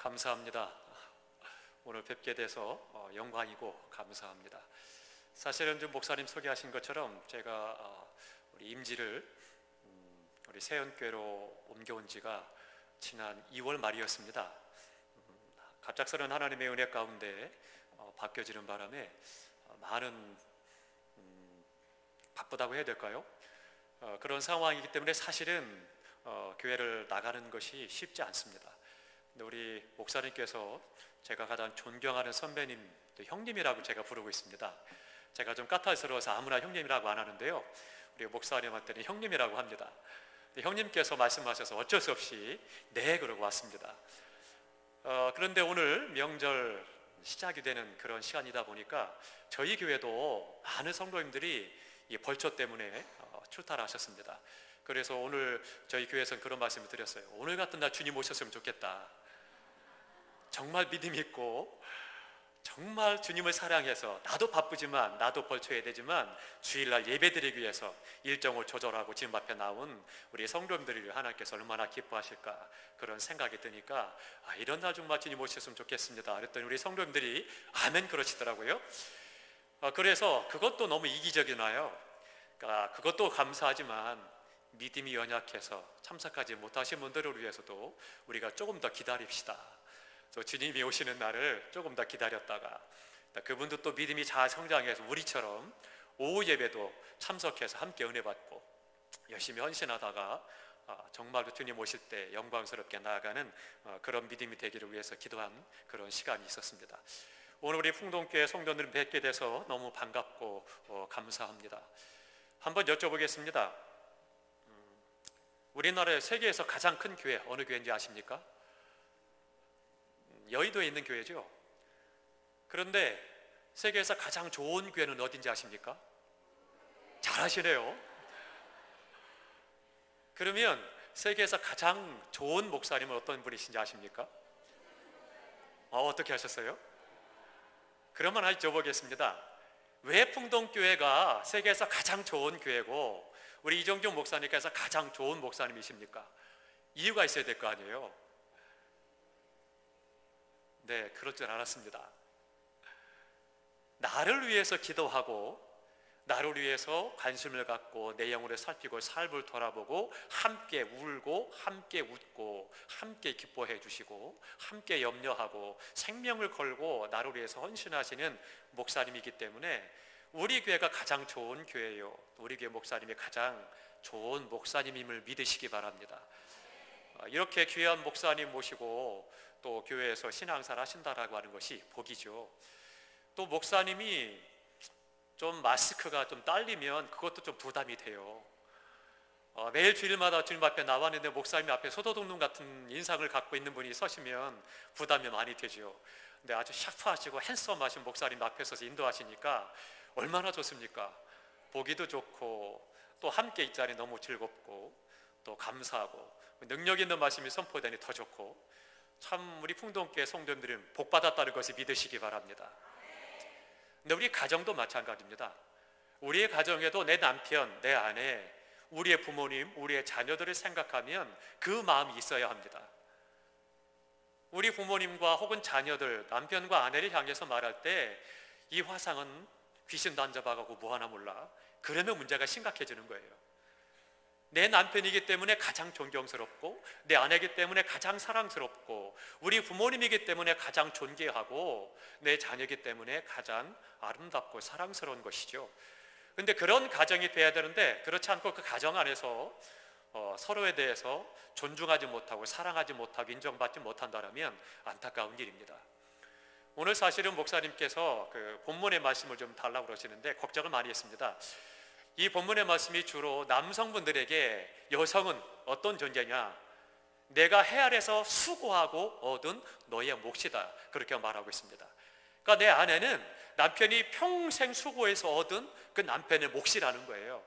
감사합니다. 오늘 뵙게 돼서 영광이고 감사합니다. 사실은 좀 목사님 소개하신 것처럼 제가 우리 임지를 우리 세연교회로 옮겨온 지가 지난 2월 말이었습니다. 갑작스런 하나님의 은혜 가운데 바뀌어지는 바람에 많은 바쁘다고 해야 될까요? 그런 상황이기 때문에 사실은 교회를 나가는 것이 쉽지 않습니다. 근데 우리 목사님께서 제가 가장 존경하는 선배님, 형님이라고 제가 부르고 있습니다. 제가 좀 까탈스러워서 아무나 형님이라고 안 하는데요, 우리 목사님한테는 형님이라고 합니다. 형님께서 말씀하셔서 어쩔 수 없이 네 그러고 왔습니다. 그런데 오늘 명절 시작이 되는 그런 시간이다 보니까 저희 교회도 많은 성도님들이 이 벌초 때문에 출타를 하셨습니다. 그래서 오늘 저희 교회에서는 그런 말씀을 드렸어요. 오늘 같은 날 주님 오셨으면 좋겠다. 정말 믿음 있고 정말 주님을 사랑해서, 나도 바쁘지만 나도 벌초해야 되지만 주일날 예배드리기 위해서 일정을 조절하고 주님 앞에 나온 우리 성도님들을 하나님께서 얼마나 기뻐하실까, 그런 생각이 드니까 이런 날 정말 주님 오셨으면 좋겠습니다. 그랬더니 우리 성도님들이 아멘 그러시더라고요. 그래서 그것도 너무 이기적이나요. 그러니까 그것도 감사하지만 믿음이 연약해서 참석하지 못하신 분들을 위해서도 우리가 조금 더 기다립시다. 주님이 오시는 날을 조금 더 기다렸다가 그분도 또 믿음이 잘 성장해서 우리처럼 오후 예배도 참석해서 함께 은혜 받고 열심히 헌신하다가 정말로 주님 오실 때 영광스럽게 나아가는 그런 믿음이 되기를 위해서 기도한 그런 시간이 있었습니다. 오늘 우리 풍동교회 성도들 뵙게 돼서 너무 반갑고 감사합니다. 한번 여쭤보겠습니다. 우리나라의 세계에서 가장 큰 교회 어느 교회인지 아십니까? 여의도에 있는 교회죠. 그런데 세계에서 가장 좋은 교회는 어딘지 아십니까? 잘하시네요. 그러면 세계에서 가장 좋은 목사님은 어떤 분이신지 아십니까? 어떻게 하셨어요? 그러면 여쭤보겠습니다. 왜 풍동교회가 세계에서 가장 좋은 교회고 우리 이정종 목사님께서 가장 좋은 목사님이십니까? 이유가 있어야 될 거 아니에요? 네, 그렇진 않았습니다. 나를 위해서 기도하고 나를 위해서 관심을 갖고 내 영혼을 살피고 삶을 돌아보고 함께 울고 함께 웃고 함께 기뻐해 주시고 함께 염려하고 생명을 걸고 나를 위해서 헌신하시는 목사님이기 때문에 우리 교회가 가장 좋은 교회요, 우리 교회 목사님이 가장 좋은 목사님임을 믿으시기 바랍니다. 이렇게 귀한 목사님 모시고 또 교회에서 신앙생활 하신다라고 하는 것이 복이죠. 또 목사님이 좀 마스크가 좀 딸리면 그것도 좀 부담이 돼요. 매일 주일마다 주님 앞에 나왔는데 목사님 앞에 소도둑놈 같은 인상을 갖고 있는 분이 서시면 부담이 많이 되죠. 근데 아주 샤프하시고 핸섬하신 목사님 앞에 서서 인도하시니까 얼마나 좋습니까? 보기도 좋고 또 함께 있자니 너무 즐겁고 또 감사하고 능력 있는 말씀이 선포되니 더 좋고, 참 우리 풍동교회 성도님들은 복받았다는 것을 믿으시기 바랍니다. 근데 우리 가정도 마찬가지입니다. 우리의 가정에도 내 남편, 내 아내, 우리의 부모님, 우리의 자녀들을 생각하면 그 마음이 있어야 합니다. 우리 부모님과 혹은 자녀들, 남편과 아내를 향해서 말할 때 이 화상은 귀신 단잡아가고 뭐하나 몰라, 그러면 문제가 심각해지는 거예요. 내 남편이기 때문에 가장 존경스럽고 내 아내이기 때문에 가장 사랑스럽고 우리 부모님이기 때문에 가장 존귀하고 내 자녀이기 때문에 가장 아름답고 사랑스러운 것이죠. 그런데 그런 가정이 돼야 되는데 그렇지 않고 그 가정 안에서 서로에 대해서 존중하지 못하고 사랑하지 못하고 인정받지 못한다면 안타까운 일입니다. 오늘 사실은 목사님께서 그 본문의 말씀을 좀 달라고 그러시는데 걱정을 많이 했습니다. 이 본문의 말씀이 주로 남성분들에게 여성은 어떤 존재냐, 내가 해 아래서 수고하고 얻은 너의 몫이다, 그렇게 말하고 있습니다. 그러니까 내 아내는 남편이 평생 수고해서 얻은 그 남편의 몫이라는 거예요.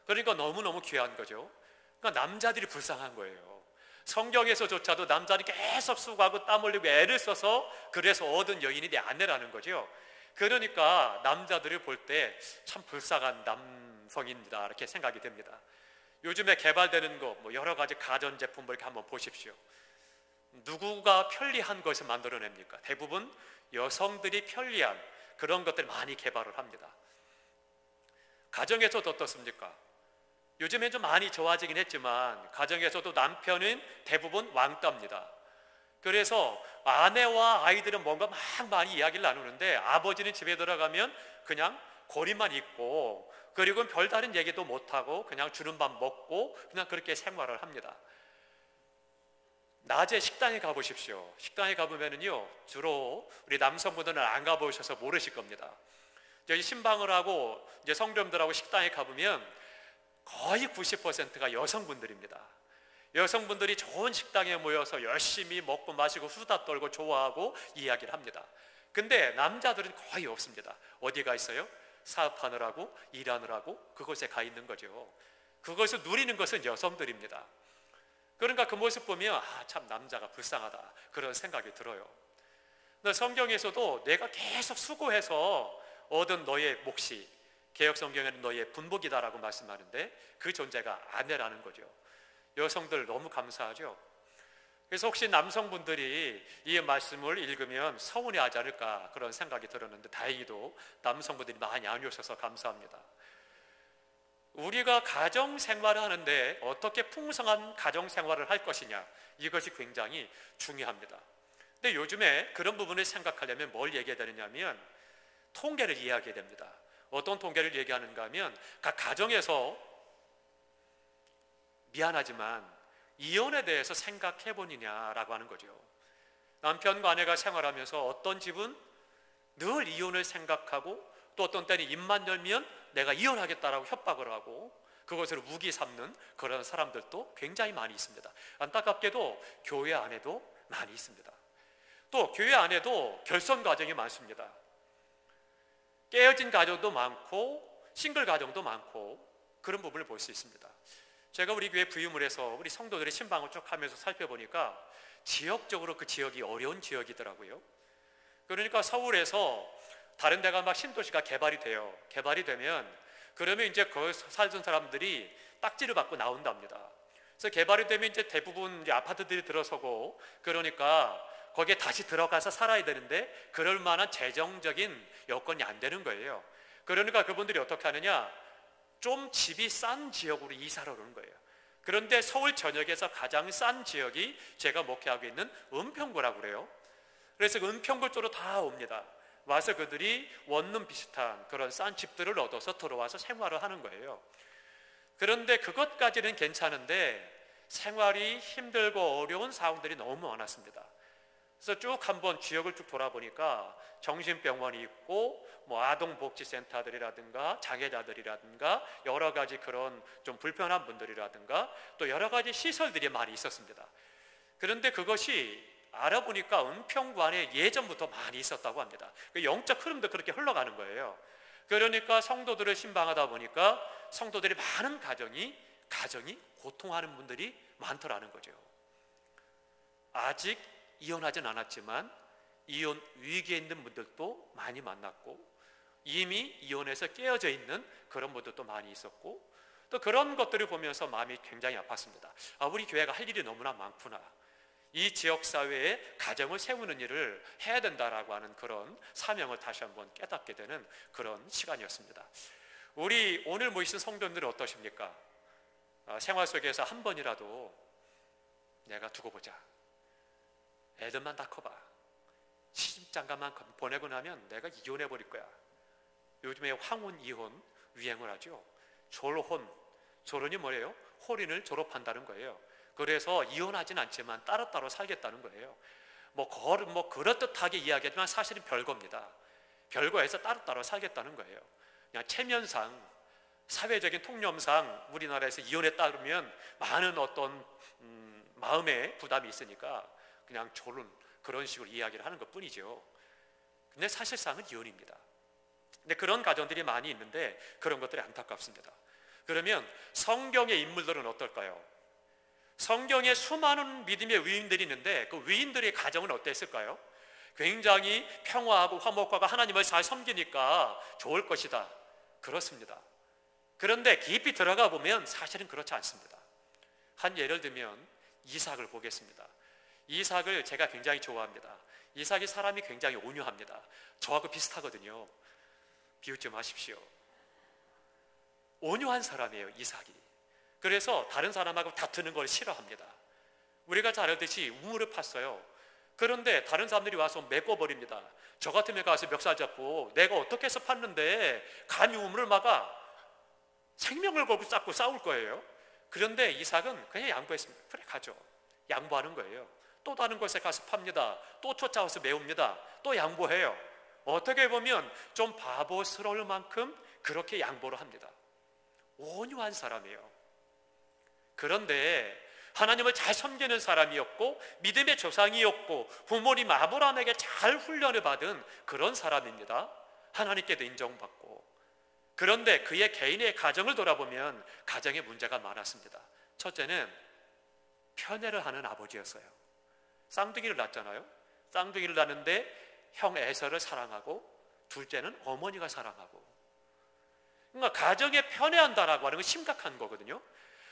그러니까 너무너무 귀한 거죠. 그러니까 남자들이 불쌍한 거예요. 성경에서조차도 남자들이 계속 수고하고 땀 흘리고 애를 써서 그래서 얻은 여인이 내 아내라는 거죠. 그러니까 남자들을 볼 때 참 불쌍한 남성입니다, 이렇게 생각이 됩니다. 요즘에 개발되는 거 여러 가지 가전제품을 이렇게 한번 보십시오. 누구가 편리한 것을 만들어냅니까? 대부분 여성들이 편리한 그런 것들을 많이 개발을 합니다. 가정에서도 어떻습니까? 요즘엔 좀 많이 좋아지긴 했지만 가정에서도 남편은 대부분 왕따입니다. 그래서 아내와 아이들은 뭔가 막 많이 이야기를 나누는데 아버지는 집에 들어가면 그냥 고리만 입고, 그리고 별다른 얘기도 못하고 그냥 주는 밥 먹고 그냥 그렇게 생활을 합니다. 낮에 식당에 가보십시오. 식당에 가보면은요, 주로 우리 남성분들은 안 가보셔서 모르실 겁니다. 저희 신방을 하고 이제 성도님들하고 식당에 가보면 거의 90%가 여성분들입니다. 여성분들이 좋은 식당에 모여서 열심히 먹고 마시고 수다 떨고 좋아하고 이야기를 합니다. 근데 남자들은 거의 없습니다. 어디 가 있어요? 사업하느라고 일하느라고 그곳에 가 있는 거죠. 그것을 누리는 것은 여성들입니다. 그러니까 그 모습 보면 참 남자가 불쌍하다 그런 생각이 들어요. 근데 성경에서도 내가 계속 수고해서 얻은 너의 몫이 개역 성경에는 너의 분복이다라고 말씀하는데 그 존재가 아내라는 거죠. 여성들 너무 감사하죠. 그래서 혹시 남성분들이 이 말씀을 읽으면 서운해하지 않을까 그런 생각이 들었는데 다행히도 남성분들이 많이 안 오셔서 감사합니다. 우리가 가정생활을 하는데 어떻게 풍성한 가정생활을 할 것이냐, 이것이 굉장히 중요합니다. 근데 요즘에 그런 부분을 생각하려면 뭘 얘기해야 되느냐면 통계를 이야기해야 됩니다. 어떤 통계를 얘기하는가 하면 각 가정에서 미안하지만 이혼에 대해서 생각해 보느냐라고 하는 거죠. 남편과 아내가 생활하면서 어떤 집은 늘 이혼을 생각하고 또 어떤 때는 입만 열면 내가 이혼하겠다라고 협박을 하고 그것을 무기 삼는 그런 사람들도 굉장히 많이 있습니다. 안타깝게도 교회 안에도 많이 있습니다. 또 교회 안에도 결손 가정이 많습니다. 깨어진 가정도 많고 싱글 가정도 많고 그런 부분을 볼 수 있습니다. 제가 우리 교회 부임을 해서 우리 성도들의 신방을 쭉 하면서 살펴보니까 지역적으로 그 지역이 어려운 지역이더라고요. 그러니까 서울에서 다른 데가 막 신도시가 개발이 돼요. 개발이 되면 그러면 이제 거기 살던 사람들이 딱지를 받고 나온답니다. 그래서 개발이 되면 이제 대부분 이제 아파트들이 들어서고 그러니까 거기에 다시 들어가서 살아야 되는데 그럴 만한 재정적인 여건이 안 되는 거예요. 그러니까 그분들이 어떻게 하느냐, 좀 집이 싼 지역으로 이사를 오는 거예요. 그런데 서울 전역에서 가장 싼 지역이 제가 목회하고 있는 은평구라고 그래요. 그래서 은평구 쪽으로 다 옵니다. 와서 그들이 원룸 비슷한 그런 싼 집들을 얻어서 들어와서 생활을 하는 거예요. 그런데 그것까지는 괜찮은데 생활이 힘들고 어려운 상황들이 너무 많았습니다. 그래서 쭉 한번 지역을 쭉 돌아보니까 정신병원이 있고 뭐 아동복지센터들이라든가 장애자들이라든가 여러 가지 그런 좀 불편한 분들이라든가 또 여러 가지 시설들이 많이 있었습니다. 그런데 그것이 알아보니까 은평구 안에 예전부터 많이 있었다고 합니다. 영적 흐름도 그렇게 흘러가는 거예요. 그러니까 성도들을 신방하다 보니까 성도들이 많은 가정이 고통하는 분들이 많더라는 거죠. 아직 이혼하진 않았지만 이혼 위기에 있는 분들도 많이 만났고 이미 이혼해서 깨어져 있는 그런 분들도 많이 있었고 또 그런 것들을 보면서 마음이 굉장히 아팠습니다. 우리 교회가 할 일이 너무나 많구나. 이 지역사회에 가정을 세우는 일을 해야 된다라고 하는 그런 사명을 다시 한번 깨닫게 되는 그런 시간이었습니다. 우리 오늘 모이신 성도님들은 어떠십니까? 생활 속에서 한 번이라도 내가 두고 보자, 애들만 다 커봐, 시집장가만 보내고 나면 내가 이혼해 버릴 거야. 요즘에 황혼 이혼 유행을 하죠. 졸혼, 졸혼이 뭐예요? 혼인을 졸업한다는 거예요. 그래서 이혼하진 않지만 따로따로 살겠다는 거예요. 그렇듯하게 이야기하지만 사실은 별거입니다. 별거에서 따로따로 살겠다는 거예요. 그냥 체면상, 사회적인 통념상 우리나라에서 이혼에 따르면 많은 어떤 마음의 부담이 있으니까 그냥 졸혼 그런 식으로 이야기를 하는 것 뿐이죠. 근데 사실상은 이혼입니다. 근데 그런 가정들이 많이 있는데 그런 것들이 안타깝습니다. 그러면 성경의 인물들은 어떨까요? 성경에 수많은 믿음의 위인들이 있는데 그 위인들의 가정은 어땠을까요? 굉장히 평화하고 화목하고 하나님을 잘 섬기니까 좋을 것이다. 그렇습니다. 그런데 깊이 들어가 보면 사실은 그렇지 않습니다. 한 예를 들면 이삭을 보겠습니다. 이삭을 제가 굉장히 좋아합니다. 이삭이 사람이 굉장히 온유합니다. 저하고 비슷하거든요. 비웃지 마십시오. 온유한 사람이에요, 이삭이. 그래서 다른 사람하고 다투는 걸 싫어합니다. 우리가 잘 알듯이 우물을 팠어요. 그런데 다른 사람들이 와서 메꿔버립니다. 저 같으면 가서 멱살 잡고 내가 어떻게 해서 팠는데 감히 우물을 막아? 생명을 걸고 쌓고 싸울 거예요. 그런데 이삭은 그냥 양보했습니다. 그래, 가죠. 양보하는 거예요. 또 다른 곳에 가서 팝니다. 또 쫓아와서 메웁니다. 또 양보해요. 어떻게 보면 좀 바보스러울 만큼 그렇게 양보를 합니다. 온유한 사람이에요. 그런데 하나님을 잘 섬기는 사람이었고 믿음의 조상이었고 부모님 아브라함에게 잘 훈련을 받은 그런 사람입니다. 하나님께도 인정받고. 그런데 그의 개인의 가정을 돌아보면 가정에 문제가 많았습니다. 첫째는 편애를 하는 아버지였어요. 쌍둥이를 낳잖아요. 쌍둥이를 낳는데 형 에서를 사랑하고 둘째는 어머니가 사랑하고. 그러니까 가정에 편애한다라고 하는 건 심각한 거거든요.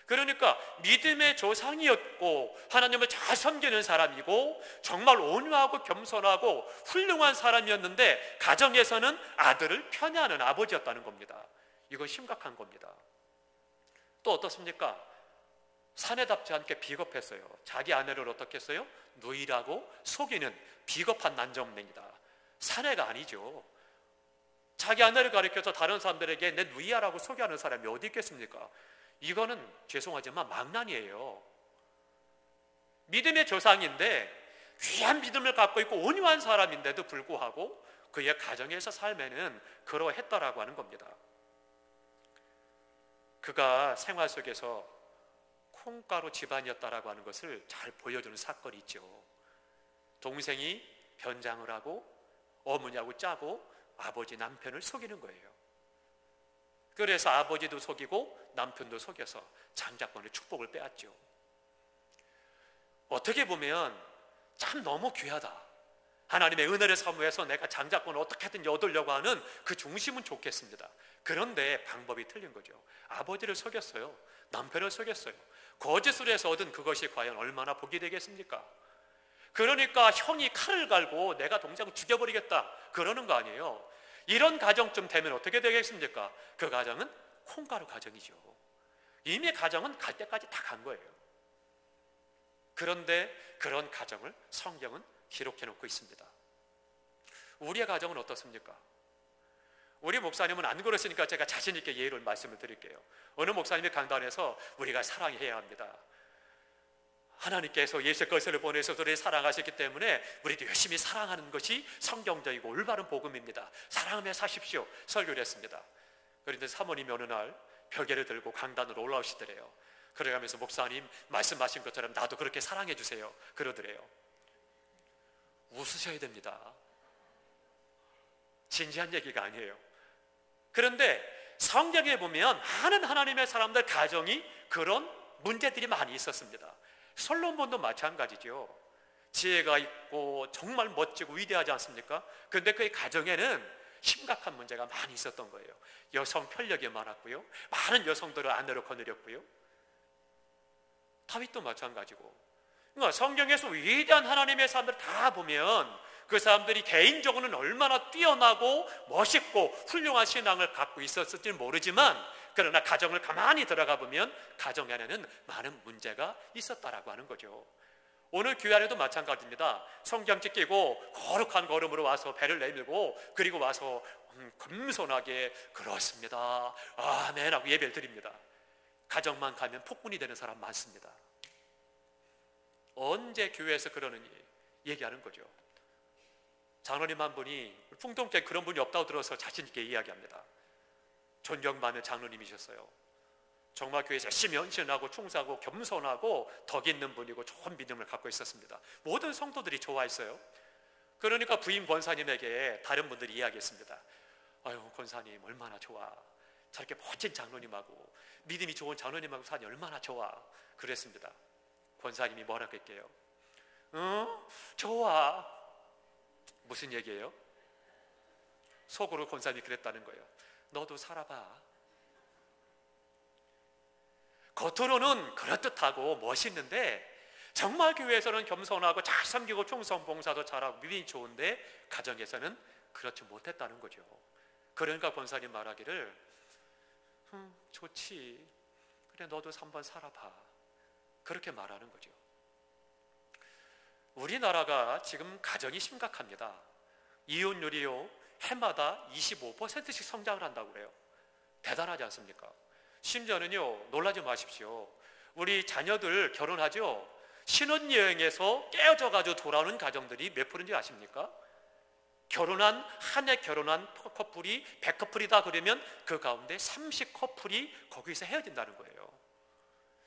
그러니까 믿음의 조상이었고 하나님을 잘 섬기는 사람이고 정말 온유하고 겸손하고 훌륭한 사람이었는데 가정에서는 아들을 편애하는 아버지였다는 겁니다. 이건 심각한 겁니다. 또 어떻습니까? 사내답지 않게 비겁했어요. 자기 아내를 어떻게 했어요? 누이라고 속이는 비겁한 난정입니다. 사내가 아니죠. 자기 아내를 가리켜서 다른 사람들에게 내 누이야라고 소개하는 사람이 어디 있겠습니까? 이거는 죄송하지만 망난이에요. 믿음의 조상인데 귀한 믿음을 갖고 있고 온유한 사람인데도 불구하고 그의 가정에서 삶에는 그러했다라고 하는 겁니다. 그가 생활 속에서 콩가루 집안이었다라고 하는 것을 잘 보여주는 사건이 있죠. 동생이 변장을 하고 어머니하고 짜고 아버지 남편을 속이는 거예요. 그래서 아버지도 속이고 남편도 속여서 장자권의 축복을 빼앗죠. 어떻게 보면 참 너무 귀하다. 하나님의 은혜를 사모해서 내가 장자권을 어떻게든 얻으려고 하는 그 중심은 좋겠습니다. 그런데 방법이 틀린 거죠. 아버지를 속였어요. 남편을 속였어요. 거짓으로 해서 얻은 그것이 과연 얼마나 복이 되겠습니까? 그러니까 형이 칼을 갈고 내가 동생을 죽여버리겠다 그러는 거 아니에요. 이런 가정쯤 되면 어떻게 되겠습니까? 그 가정은 콩가루 가정이죠. 이미 가정은 갈 때까지 다 간 거예요. 그런데 그런 가정을 성경은 기록해 놓고 있습니다. 우리의 가정은 어떻습니까? 우리 목사님은 안 그러시니까 제가 자신 있게 예를 말씀을 드릴게요. 어느 목사님이 강단에서 우리가 사랑해야 합니다. 하나님께서 예수 그리스도를 보내서 우리를 사랑하셨기 때문에 우리도 열심히 사랑하는 것이 성경적이고 올바른 복음입니다. 사랑하며 사십시오. 설교를 했습니다. 그런데 사모님이 어느 날 벽에를 들고 강단으로 올라오시더래요. 그래가면서 목사님 말씀하신 것처럼 나도 그렇게 사랑해 주세요. 그러더래요. 웃으셔야 됩니다. 진지한 얘기가 아니에요. 그런데 성경에 보면 많은 하나님의 사람들 가정이 그런 문제들이 많이 있었습니다. 솔로몬도 마찬가지죠. 지혜가 있고 정말 멋지고 위대하지 않습니까? 그런데 그의 가정에는 심각한 문제가 많이 있었던 거예요. 여성 편력이 많았고요. 많은 여성들을 아내로 거느렸고요. 다윗도 마찬가지고. 그러니까 성경에서 위대한 하나님의 사람들 다 보면 그 사람들이 개인적으로는 얼마나 뛰어나고 멋있고 훌륭한 신앙을 갖고 있었을지는 모르지만 그러나 가정을 가만히 들어가 보면 가정 안에는 많은 문제가 있었다라고 하는 거죠. 오늘 교회 안에도 마찬가지입니다. 성경책 끼고 거룩한 걸음으로 와서 배를 내밀고 그리고 와서 겸손하게 그렇습니다 아멘 하고 예배를 드립니다. 가정만 가면 폭군이 되는 사람 많습니다. 언제 교회에서 그러느니 얘기하는 거죠. 장로님 한 분이 풍통째 그런 분이 없다고 들어서 자신 있게 이야기합니다. 존경받는 장로님이셨어요. 정말 교회에서 열심히 헌신하고 충성하고 겸손하고 덕 있는 분이고 좋은 믿음을 갖고 있었습니다. 모든 성도들이 좋아했어요. 그러니까 부인 권사님에게 다른 분들이 이야기했습니다. 아유 권사님 얼마나 좋아. 저렇게 멋진 장로님하고 믿음이 좋은 장로님하고 사니 얼마나 좋아. 그랬습니다. 권사님이 뭐라고 했게요? 좋아. 무슨 얘기예요? 속으로 권사님이 그랬다는 거예요. 너도 살아봐. 겉으로는 그럴듯하고 멋있는데 정말 교회에서는 겸손하고 잘 섬기고 충성 봉사도 잘하고 믿음이 좋은데 가정에서는 그렇지 못했다는 거죠. 그러니까 권사님 말하기를 좋지, 그래 너도 한번 살아봐, 그렇게 말하는 거죠. 우리나라가 지금 가정이 심각합니다. 이혼율이요 해마다 25%씩 성장을 한다고 그래요. 대단하지 않습니까? 심지어는요, 놀라지 마십시오. 우리 자녀들 결혼하죠, 신혼여행에서 깨어져가지고 돌아오는 가정들이 몇 프로인지 아십니까? 한 해 결혼한 커플이 100커플이다 그러면 그 가운데 30커플이 거기서 헤어진다는 거예요.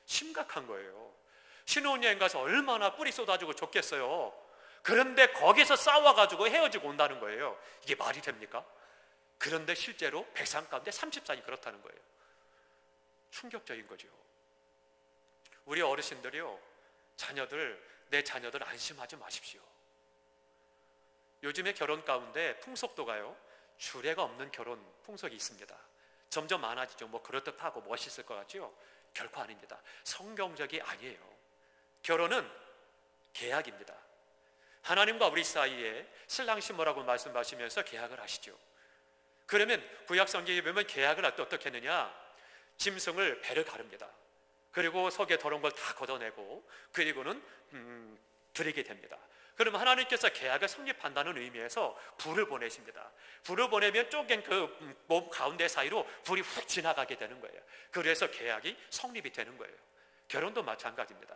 심각한 거예요. 신혼여행 가서 얼마나 뿌리 쏟아지고 좋겠어요. 그런데 거기서 싸워가지고 헤어지고 온다는 거예요. 이게 말이 됩니까? 그런데 실제로 100상 가운데 30상이 그렇다는 거예요. 충격적인 거죠. 우리 어르신들이요, 내 자녀들 안심하지 마십시오. 요즘에 결혼 가운데 풍속도가요, 주례가 없는 결혼 풍속이 있습니다. 점점 많아지죠. 뭐 그럴듯하고 멋있을 것 같죠? 결코 아닙니다. 성경적이 아니에요. 결혼은 계약입니다. 하나님과 우리 사이에 신랑 신부라고 말씀하시면서 계약을 하시죠. 그러면 구약 성경에 보면 계약을 할 때 어떻게 했느냐, 짐승을 배를 가릅니다. 그리고 속에 더러운 걸 다 걷어내고 그리고는 드리게 됩니다. 그러면 하나님께서 계약을 성립한다는 의미에서 불을 보내십니다. 불을 보내면 쪼갠 그 몸 가운데 사이로 불이 훅 지나가게 되는 거예요. 그래서 계약이 성립이 되는 거예요. 결혼도 마찬가지입니다.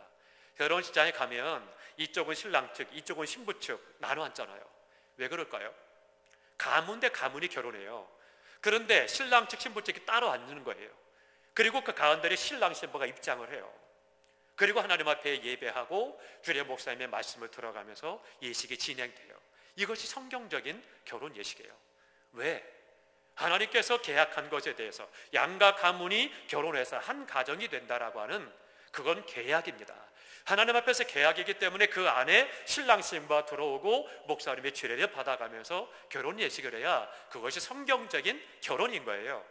결혼식장에 가면 이쪽은 신랑 측, 이쪽은 신부 측 나눠 앉잖아요. 왜 그럴까요? 가문 대 가문이 결혼해요. 그런데 신랑 측, 신부 측이 따로 앉는 거예요. 그리고 그 가운데에 신랑 신부가 입장을 해요. 그리고 하나님 앞에 예배하고 주례 목사님의 말씀을 들어가면서 예식이 진행돼요. 이것이 성경적인 결혼 예식이에요. 왜? 하나님께서 계약한 것에 대해서 양가 가문이 결혼해서 한 가정이 된다라고 하는, 그건 계약입니다. 하나님 앞에서 계약이기 때문에 그 안에 신랑 신부가 들어오고 목사님의 주례를 받아가면서 결혼 예식을 해야 그것이 성경적인 결혼인 거예요.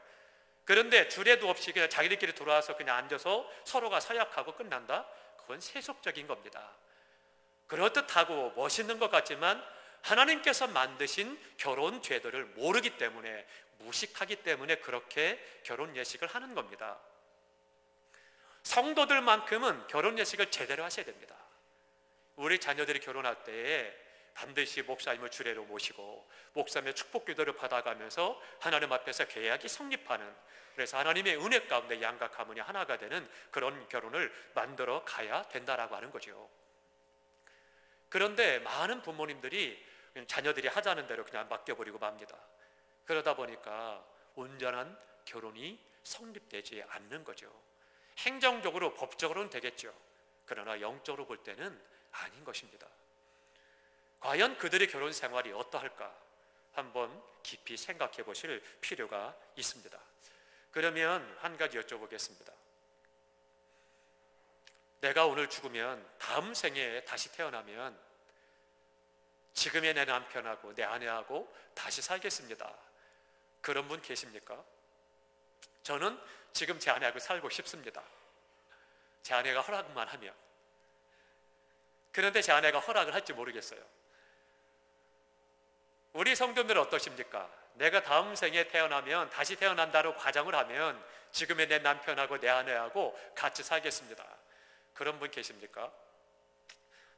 그런데 주례도 없이 그냥 자기들끼리 들어와서 그냥 앉아서 서로가 서약하고 끝난다? 그건 세속적인 겁니다. 그렇듯하고 멋있는 것 같지만 하나님께서 만드신 결혼 제도를 모르기 때문에, 무식하기 때문에 그렇게 결혼 예식을 하는 겁니다. 성도들만큼은 결혼 예식을 제대로 하셔야 됩니다. 우리 자녀들이 결혼할 때에 반드시 목사님을 주례로 모시고 목사님의 축복 기도를 받아가면서 하나님 앞에서 계약이 성립하는, 그래서 하나님의 은혜 가운데 양가 가문이 하나가 되는 그런 결혼을 만들어 가야 된다라고 하는 거죠. 그런데 많은 부모님들이 자녀들이 하자는 대로 그냥 맡겨버리고 맙니다. 그러다 보니까 온전한 결혼이 성립되지 않는 거죠. 행정적으로 법적으로는 되겠죠. 그러나 영적으로 볼 때는 아닌 것입니다. 과연 그들의 결혼 생활이 어떠할까 한번 깊이 생각해 보실 필요가 있습니다. 그러면 한 가지 여쭤보겠습니다. 내가 오늘 죽으면 다음 생에 다시 태어나면 지금의 내 남편하고 내 아내하고 다시 살겠습니다. 그런 분 계십니까? 저는 지금 제 아내하고 살고 싶습니다. 제 아내가 허락만 하면. 그런데 제 아내가 허락을 할지 모르겠어요. 우리 성도들은 어떠십니까? 내가 다음 생에 태어나면, 다시 태어난다고 가정을 하면 지금의 내 남편하고 내 아내하고 같이 살겠습니다. 그런 분 계십니까?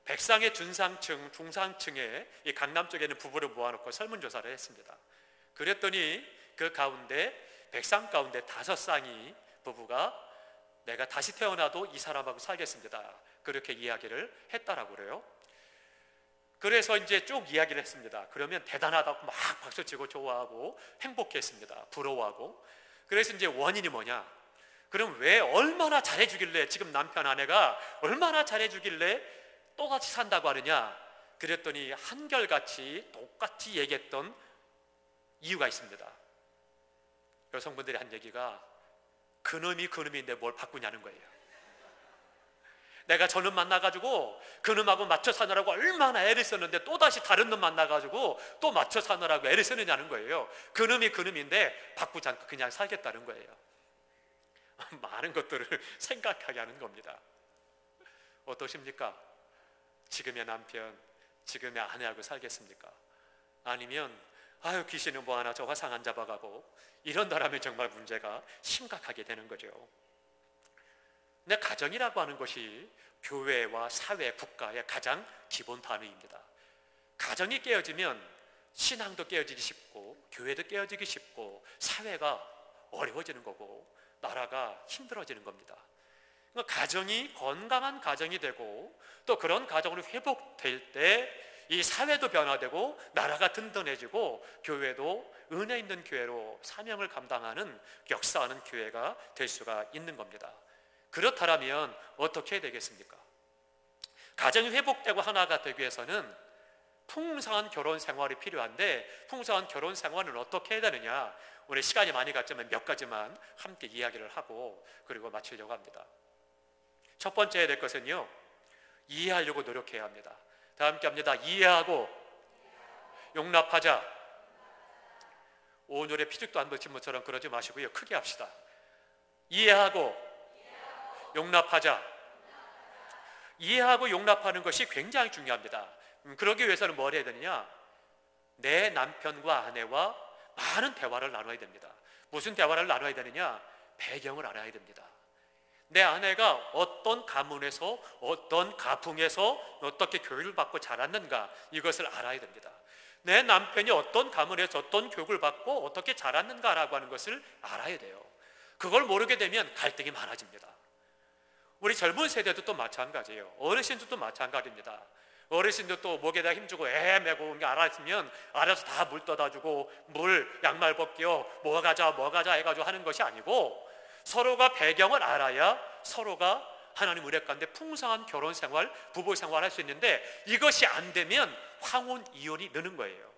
백상의 중상층, 중상층에 이 강남 쪽에 있는 부부를 모아놓고 설문조사를 했습니다. 그랬더니 그 가운데 백상 가운데 5쌍이 부부가 내가 다시 태어나도 이 사람하고 살겠습니다. 그렇게 이야기를 했다라고 그래요. 그래서 이제 쭉 이야기를 했습니다. 그러면 대단하다고 막 박수치고 좋아하고 행복했습니다. 부러워하고. 그래서 이제 원인이 뭐냐? 그럼 왜, 얼마나 잘해주길래, 지금 남편 아내가 얼마나 잘해주길래 똑같이 산다고 하느냐? 그랬더니 한결같이 똑같이 얘기했던 이유가 있습니다. 여성분들이 한 얘기가, 그놈이 그놈인데 뭘 바꾸냐는 거예요. 내가 저놈 만나가지고 그놈하고 맞춰 사느라고 얼마나 애를 썼는데 또다시 다른 놈 만나가지고 또 맞춰 사느라고 애를 쓰느냐는 거예요. 그놈이 그놈인데 바꾸지 않고 그냥 살겠다는 거예요. 많은 것들을 생각하게 하는 겁니다. 어떠십니까? 지금의 남편, 지금의 아내하고 살겠습니까? 아니면 아유 귀신은 뭐 하나 저 화상 안 잡아가고 이런다라면 정말 문제가 심각하게 되는 거죠. 근데 가정이라고 하는 것이 교회와 사회, 국가의 가장 기본 단위입니다. 가정이 깨어지면 신앙도 깨어지기 쉽고 교회도 깨어지기 쉽고 사회가 어려워지는 거고 나라가 힘들어지는 겁니다. 그러니까 가정이 건강한 가정이 되고 또 그런 가정으로 회복될 때 이 사회도 변화되고 나라가 든든해지고 교회도 은혜 있는 교회로 사명을 감당하는 역사하는 교회가 될 수가 있는 겁니다. 그렇다면 어떻게 해야 되겠습니까? 가정이 회복되고 하나가 되기 위해서는 풍성한 결혼 생활이 필요한데 풍성한 결혼 생활은 어떻게 해야 되느냐? 오늘 시간이 많이 갔지만 몇 가지만 함께 이야기를 하고 그리고 마치려고 합니다. 첫 번째 해야 될 것은요, 이해하려고 노력해야 합니다. 다 함께 합니다. 이해하고 용납하자. 오늘의 피죽도 안 붙인 것처럼 그러지 마시고요, 크게 합시다. 이해하고 용납하자. 이해하고 용납하는 것이 굉장히 중요합니다. 그러기 위해서는 뭘 해야 되느냐? 내 남편과 아내와 많은 대화를 나눠야 됩니다. 무슨 대화를 나눠야 되느냐? 배경을 알아야 됩니다. 내 아내가 어떤 가문에서 어떤 가풍에서 어떻게 교육을 받고 자랐는가, 이것을 알아야 됩니다. 내 남편이 어떤 가문에서 어떤 교육을 받고 어떻게 자랐는가라고 하는 것을 알아야 돼요. 그걸 모르게 되면 갈등이 많아집니다. 우리 젊은 세대도 또 마찬가지예요. 어르신들도 마찬가지입니다. 어르신들도 목에다 힘주고 애매고 온 게 알았으면 알아서 다 물 떠다 주고 물 양말 벗겨 뭐 가자 해가지고 하는 것이 아니고 서로가 배경을 알아야 서로가 하나님 은혜 가운데 풍성한 결혼 생활, 부부 생활 할 수 있는데 이것이 안 되면 황혼 이혼이 느는 거예요.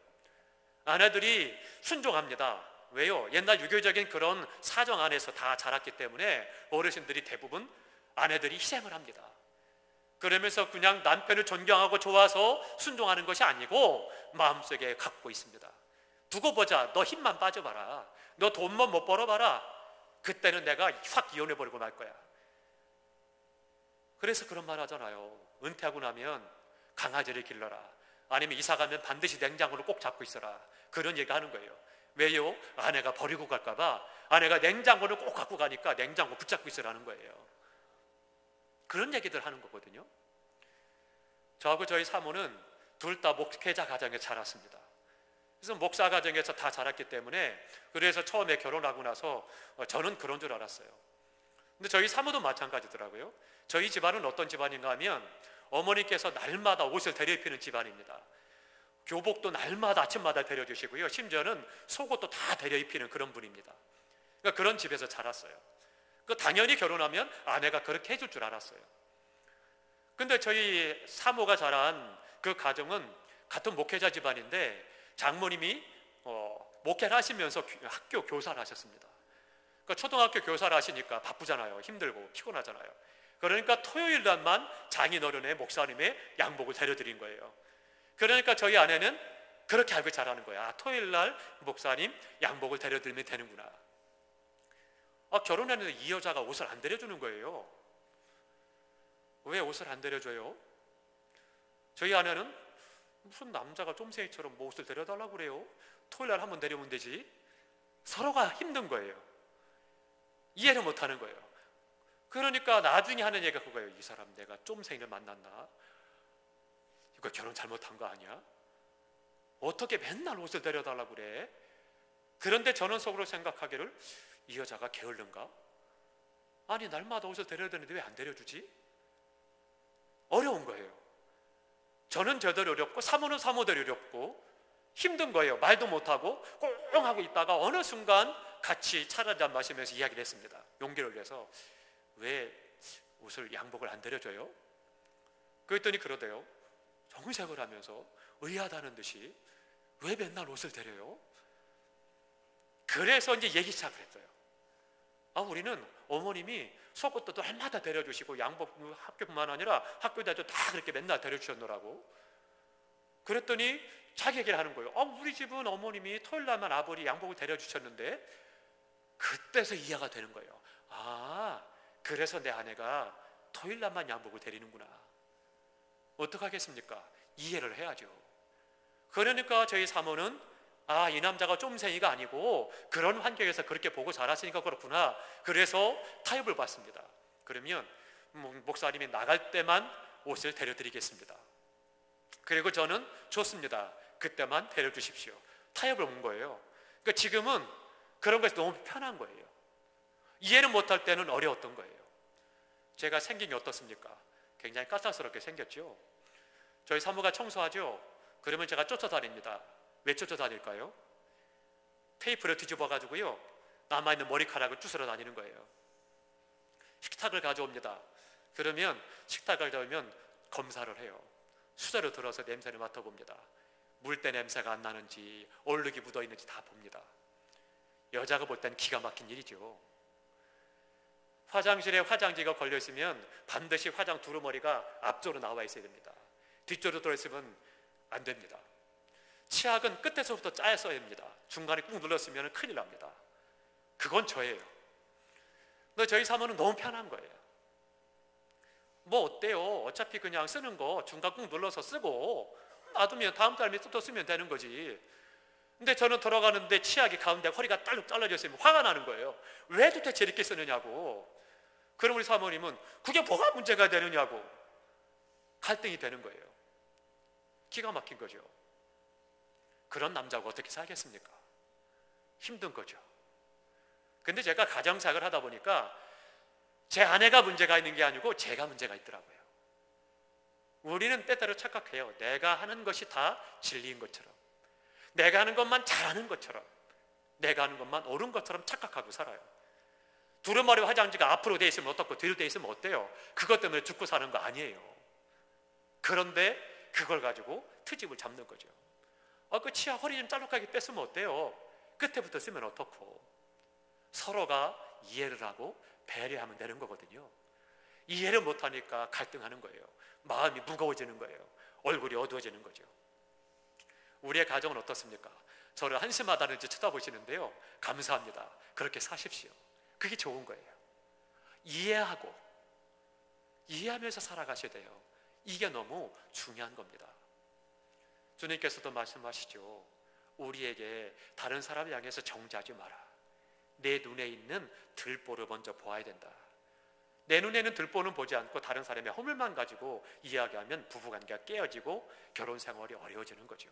아내들이 순종합니다. 왜요? 옛날 유교적인 그런 사정 안에서 다 자랐기 때문에 어르신들이 대부분 아내들이 희생을 합니다. 그러면서 그냥 남편을 존경하고 좋아서 순종하는 것이 아니고 마음속에 갖고 있습니다. 두고 보자. 너 힘만 빠져봐라. 너 돈만 못 벌어봐라. 그때는 내가 확 이혼해버리고 말 거야. 그래서 그런 말 하잖아요. 은퇴하고 나면 강아지를 길러라. 아니면 이사 가면 반드시 냉장고를 꼭 잡고 있어라. 그런 얘기 하는 거예요. 왜요? 아내가 버리고 갈까봐 아내가 냉장고를 꼭 갖고 가니까 냉장고 붙잡고 있으라는 거예요. 그런 얘기들 하는 거거든요. 저하고 저희 사모는 둘 다 목회자 가정에 자랐습니다. 그래서 목사 가정에서 다 자랐기 때문에 그래서 처음에 결혼하고 나서 저는 그런 줄 알았어요. 근데 저희 사모도 마찬가지더라고요. 저희 집안은 어떤 집안인가 하면 어머니께서 날마다 옷을 데려 입히는 집안입니다. 교복도 날마다 아침마다 데려주시고요, 심지어는 속옷도 다 데려 입히는 그런 분입니다. 그러니까 그런 집에서 자랐어요. 당연히 결혼하면 아내가 그렇게 해줄 줄 알았어요. 근데 저희 사모가 자란 그 가정은 같은 목회자 집안인데 장모님이 목회를 하시면서 학교 교사를 하셨습니다. 그러니까 초등학교 교사를 하시니까 바쁘잖아요. 힘들고 피곤하잖아요. 그러니까 토요일 날만 장인어른의 목사님의 양복을 데려드린 거예요. 그러니까 저희 아내는 그렇게 알고 자라는 거야. 토요일 날 목사님 양복을 데려드리면 되는구나. 결혼했는데 이 여자가 옷을 안 데려주는 거예요. 왜 옷을 안 데려줘요? 저희 아내는 무슨 남자가 쫌생이처럼 뭐 옷을 데려달라고 그래요? 토요일 날 한번 데려오면 되지. 서로가 힘든 거예요. 이해를 못하는 거예요. 그러니까 나중에 하는 얘기가 그거예요. 이 사람 내가 쫌생이를 만났나? 이거 결혼 잘못한 거 아니야? 어떻게 맨날 옷을 데려달라고 그래? 그런데 저는 속으로 생각하기를 이 여자가 게을른가? 아니 날마다 옷을 데려야 되는데 왜 안 데려주지? 어려운 거예요. 저는 저대로 어렵고 사모는 사모대로 어렵고 힘든 거예요. 말도 못하고 꽁꽁 하고 있다가 어느 순간 같이 차 한잔 마시면서 이야기를 했습니다. 용기를 내서 왜 옷을 양복을 안 데려줘요? 그랬더니 그러대요. 정색을 하면서 의아하다는 듯이 왜 맨날 옷을 데려요? 그래서 이제 얘기 시작을 했어요. 우리는 어머님이 속옷도 날마다 데려주시고 양복 학교뿐만 아니라 학교 다녀도 다 그렇게 맨날 데려주셨노라고. 그랬더니 자기 얘기를 하는 거예요. 우리 집은 어머님이 토요일 날만 아버지 양복을 데려주셨는데. 그때서 이해가 되는 거예요. 그래서 내 아내가 토요일 날만 양복을 데리는구나. 어떡하겠습니까? 이해를 해야죠. 그러니까 저희 사모는 이 남자가 쫌생이가 아니고 그런 환경에서 그렇게 보고 자랐으니까 그렇구나. 그래서 타협을 받습니다. 그러면 목사님이 나갈 때만 옷을 데려드리겠습니다. 그리고 저는 좋습니다. 그때만 데려주십시오. 타협을 본 거예요. 그러니까 지금은 그런 것이 너무 편한 거예요. 이해를 못할 때는 어려웠던 거예요. 제가 생긴 게 어떻습니까? 굉장히 까탈스럽게 생겼죠. 저희 사모가 청소하죠. 그러면 제가 쫓아다닙니다. 왜 쫓아다닐까요? 테이프를 뒤집어 가지고요, 남아있는 머리카락을 주스러 다니는 거예요. 식탁을 가져옵니다. 그러면 식탁을 가져오면 검사를 해요. 수저를 들어서 냄새를 맡아봅니다. 물때 냄새가 안 나는지 얼룩이 묻어있는지 다 봅니다. 여자가 볼 때는 기가 막힌 일이죠. 화장실에 화장지가 걸려있으면 반드시 화장 두루머리가 앞쪽으로 나와 있어야 됩니다. 뒤쪽으로 들어있으면 안 됩니다. 치약은 끝에서부터 짜야 써야 됩니다. 중간에 꾹 눌렀으면 큰일 납니다. 그건 저예요. 근데 저희 사모는 너무 편한 거예요. 뭐 어때요? 어차피 그냥 쓰는 거 중간 꾹 눌러서 쓰고 놔두면 다음 사람이 또 쓰면 되는 거지. 근데 저는 들어가는데 치약이 가운데 허리가 딸룩 잘라져 있으면 화가 나는 거예요. 왜 도대체 이렇게 쓰느냐고. 그럼 우리 사모님은 그게 뭐가 문제가 되느냐고 갈등이 되는 거예요. 기가 막힌 거죠. 그런 남자가 어떻게 살겠습니까? 힘든 거죠. 근데 제가 가정사역을 하다 보니까 제 아내가 문제가 있는 게 아니고 제가 문제가 있더라고요. 우리는 때때로 착각해요. 내가 하는 것이 다 진리인 것처럼, 내가 하는 것만 잘하는 것처럼, 내가 하는 것만 옳은 것처럼 착각하고 살아요. 두루마리 화장지가 앞으로 돼 있으면 어떻고 뒤로 돼 있으면 어때요? 그것 때문에 죽고 사는 거 아니에요. 그런데 그걸 가지고 트집을 잡는 거죠. 그 치아 허리 좀 짤룩하게 뺐으면 어때요? 끝에부터 쓰면 어떻고. 서로가 이해를 하고 배려하면 되는 거거든요. 이해를 못하니까 갈등하는 거예요. 마음이 무거워지는 거예요. 얼굴이 어두워지는 거죠. 우리의 가정은 어떻습니까? 저를 한심하다는지 쳐다보시는데요, 감사합니다. 그렇게 사십시오. 그게 좋은 거예요. 이해하면서 살아가셔야 돼요. 이게 너무 중요한 겁니다. 주님께서도 말씀하시죠. 우리에게 다른 사람을 향해서 정죄하지 마라. 내 눈에 있는 들보를 먼저 보아야 된다. 내 눈에는 들보는 보지 않고 다른 사람의 허물만 가지고 이야기하면 부부관계가 깨어지고 결혼 생활이 어려워지는 거죠.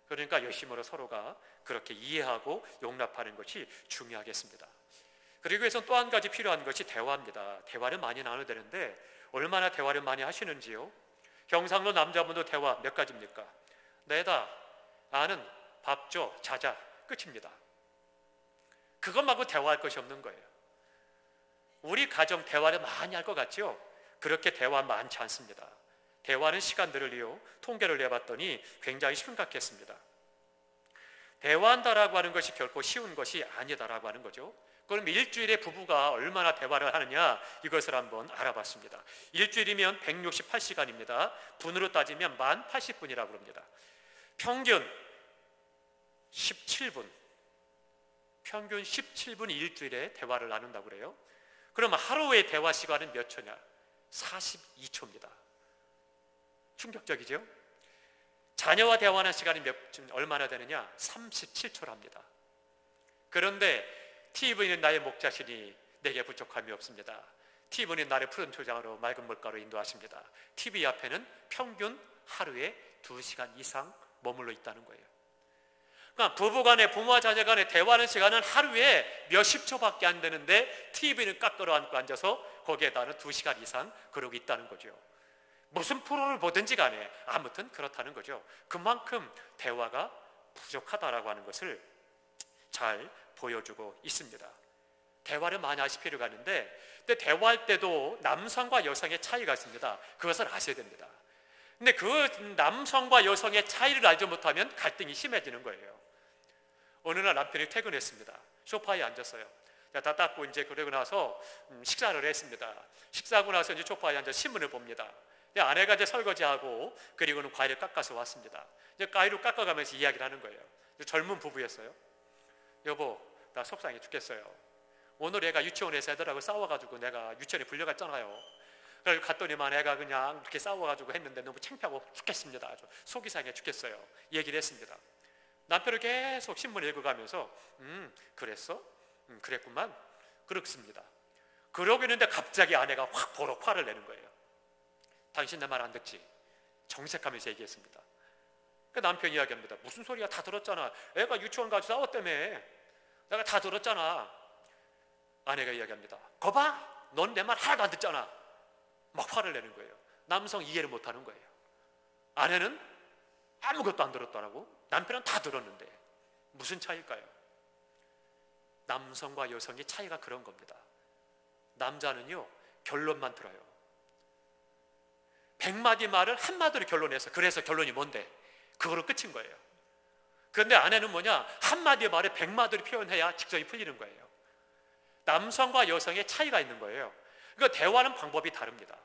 그러니까 열심으로 서로가 그렇게 이해하고 용납하는 것이 중요하겠습니다. 그리고 해서 또 한 가지 필요한 것이 대화입니다. 대화를 많이 나눠야 되는데 얼마나 대화를 많이 하시는지요? 경상도 남자분도 대화 몇 가지입니까? 내다, 아는, 밥 줘, 자자, 끝입니다. 그것 말고 대화할 것이 없는 거예요. 우리 가정 대화를 많이 할 것 같죠? 그렇게 대화 많지 않습니다. 대화하는 시간들을요, 통계를 내봤더니 굉장히 심각했습니다. 대화한다라고 하는 것이 결코 쉬운 것이 아니다라고 하는 거죠. 그럼 일주일에 부부가 얼마나 대화를 하느냐, 이것을 한번 알아봤습니다. 일주일이면 168시간입니다. 분으로 따지면 1080분이라고 합니다. 평균 17분, 평균 17분 일주일에 대화를 나눈다고 그래요. 그럼 하루의 대화 시간은 몇 초냐? 42초입니다. 충격적이죠? 자녀와 대화하는 시간이 얼마나 되느냐? 37초랍니다. 그런데 TV는 나의 목자시니 내게 부족함이 없습니다. TV는 나를 푸른 초장으로 맑은 물가로 인도하십니다. TV 앞에는 평균 하루에 2시간 이상 머물러 있다는 거예요. 그러니까 부부간에, 부모와 자녀간에 대화하는 시간은 하루에 몇십 초밖에 안 되는데 TV는 깎으러 앉고 앉아서 거기에다는 2시간 이상 그러고 있다는 거죠. 무슨 프로를 보든지 간에 아무튼 그렇다는 거죠. 그만큼 대화가 부족하다라고 하는 것을 잘 보여주고 있습니다. 대화를 많이 하실 필요가 있는데, 근데 대화할 때도 남성과 여성의 차이가 있습니다. 그것을 아셔야 됩니다. 근데 그 남성과 여성의 차이를 알지 못하면 갈등이 심해지는 거예요. 어느 날 남편이 퇴근했습니다. 소파에 앉았어요. 다 닦고 이제 그러고 나서 식사를 했습니다. 식사하고 나서 이제 소파에 앉아 신문을 봅니다. 아내가 이제 설거지하고 그리고는 과일을 깎아서 왔습니다. 이제 과일을 깎아가면서 이야기를 하는 거예요. 젊은 부부였어요. 여보, 나 속상해 죽겠어요. 오늘 애가 유치원에서 애들하고 싸워가지고 내가 유치원에 불려갔잖아요. 그래서 갔더니만 애가 그냥 그렇게 싸워가지고 했는데 너무 창피하고 죽겠습니다. 아주 속이 상해 죽겠어요. 얘기를 했습니다. 남편을 계속 신문 읽어가면서 그랬어? 그랬구만. 그렇습니다. 그러고 있는데 갑자기 아내가 확 버럭 화를 내는 거예요. 당신 내 말 안 듣지? 정색하면서 얘기했습니다. 그 남편이 이야기합니다. 무슨 소리야, 다 들었잖아. 애가 유치원 가서 싸웠다며. 내가 다 들었잖아. 아내가 이야기합니다. 거봐, 넌 내 말 하나도 안 듣잖아. 막 화를 내는 거예요. 남성 이해를 못하는 거예요. 아내는 아무것도 안 들었다라고, 남편은 다 들었는데 무슨 차이일까요? 남성과 여성의 차이가 그런 겁니다. 남자는요, 결론만 들어요. 100마디 말을 한마디로 결론해서, 그래서 결론이 뭔데? 그거로 끝인 거예요. 그런데 아내는 뭐냐? 한마디의 말에 100마디로 표현해야 직성이 풀리는 거예요. 남성과 여성의 차이가 있는 거예요. 그러니까 대화하는 방법이 다릅니다.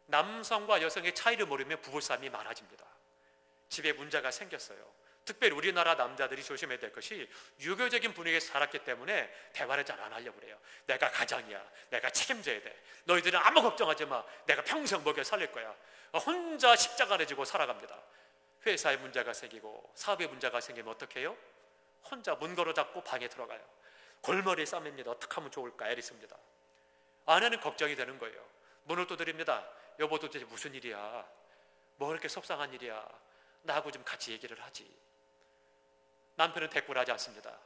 남성과 여성의 차이를 모르면 부부싸움이 많아집니다. 집에 문제가 생겼어요. 특별히 우리나라 남자들이 조심해야 될 것이 유교적인 분위기에서 자랐기 때문에 대화를 잘 안 하려고 그래요. 내가 가장이야. 내가 책임져야 돼. 너희들은 아무 걱정하지 마. 내가 평생 먹여 살릴 거야. 혼자 십자가를 지고 살아갑니다. 회사에 문제가 생기고 사업에 문제가 생기면 어떻게 해요? 혼자 문 걸어 잡고 방에 들어가요. 골머리 싸맵니다. 어떻게 하면 좋을까 애리습니다. 아내는 걱정이 되는 거예요. 문을 두드립니다. 여보, 도대체 무슨 일이야? 뭐 그렇게 속상한 일이야? 나하고 좀 같이 얘기를 하지. 남편은 대꾸를 하지 않습니다.